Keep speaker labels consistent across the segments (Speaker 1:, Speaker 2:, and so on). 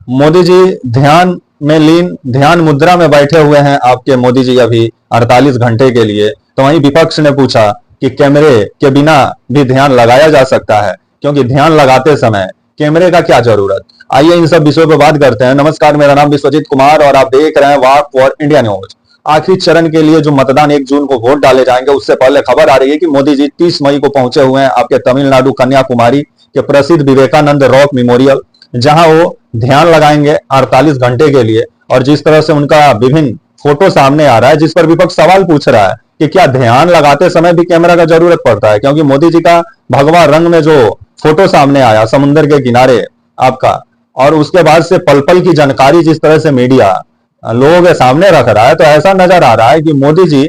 Speaker 1: मोदी जी ध्यान में लीन, ध्यान मुद्रा में बैठे हुए हैं आपके मोदी जी अभी 48 घंटे के लिए। तो वहीं विपक्ष ने पूछा कि कैमरे के बिना भी ध्यान लगाया जा सकता है, क्योंकि ध्यान लगाते समय कैमरे का क्या जरूरत। आइए इन सब विषयों पर बात करते हैं। नमस्कार, मेरा नाम विश्वजीत कुमार और आप देख रहे हैं वॉक फॉर इंडिया न्यूज। आखिरी चरण के लिए जो मतदान 1 जून को वोट डाले जाएंगे, उससे पहले खबर आ रही है कि मोदी जी 30 मई को पहुंचे हुए हैं आपके तमिलनाडु कन्याकुमारी के प्रसिद्ध विवेकानंद रॉक मेमोरियल, जहां वो ध्यान लगाएंगे 48 घंटे के लिए। और जिस तरह से उनका विभिन्न फोटो सामने आ रहा है, जिस पर विपक्ष सवाल पूछ रहा है कि क्या ध्यान लगाते समय भी कैमरा का जरूरत पड़ता है, क्योंकि मोदी जी का भगवा रंग में जो फोटो सामने आया समुद्र के किनारे आपका, और उसके बाद से पल पल की जानकारी जिस तरह से मीडिया लोगों के सामने रख रहा है, तो ऐसा नजर आ रहा है कि मोदी जी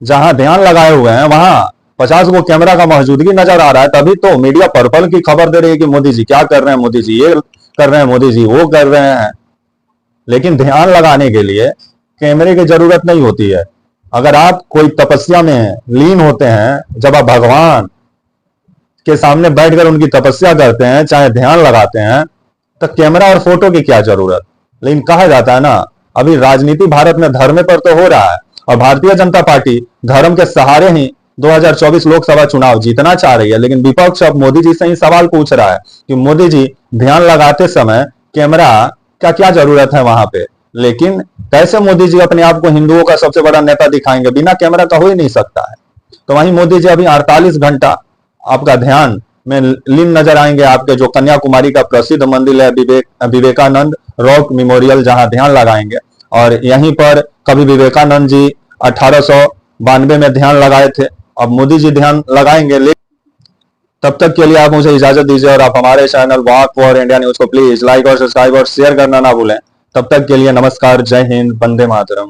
Speaker 1: जहां ध्यान लगाए हुए हैं वहां 50 गो कैमरा का मौजूदगी नजर आ रहा है। तभी तो मीडिया पर्पल की खबर दे रही है कि मोदी जी क्या कर रहे हैं, मोदी जी ये कर रहे हैं, मोदी जी वो कर रहे हैं। लेकिन ध्यान लगाने के लिए कैमरे की जरूरत नहीं होती है। अगर आप कोई तपस्या में लीन होते हैं, जब आप भगवान के सामने बैठकर उनकी तपस्या करते हैं, चाहे ध्यान लगाते हैं, तो कैमरा और फोटो की क्या जरूरत। लेकिन कहा जाता है ना, अभी राजनीति भारत में धर्म पर तो हो रहा है, और भारतीय जनता पार्टी धर्म के सहारे ही 2024 लोकसभा चुनाव जीतना चाह रही है। लेकिन विपक्ष अब मोदी जी से ही सवाल पूछ रहा है कि मोदी जी ध्यान लगाते समय कैमरा का क्या जरूरत है वहां पे। लेकिन कैसे मोदी जी अपने आप को हिंदुओं का सबसे बड़ा नेता दिखाएंगे, बिना कैमरा का हो ही नहीं सकता है। तो वहीं मोदी जी अभी 48 घंटा आपका ध्यान में लीन नजर आएंगे आपके जो कन्याकुमारी का प्रसिद्ध मंदिर है विवेकानंद रॉक मेमोरियल, जहां ध्यान लगाएंगे। और यहीं पर कभी विवेकानंद जी 1892 में ध्यान लगाए थे, अब मोदी जी ध्यान लगाएंगे। तब तक के लिए आप मुझे इजाजत दीजिए, और आप हमारे channel walk for India news को प्लीज लाइक और सब्सक्राइब और शेयर करना ना भूलें। तब तक के लिए नमस्कार, जय हिंद, वंदे मातरम।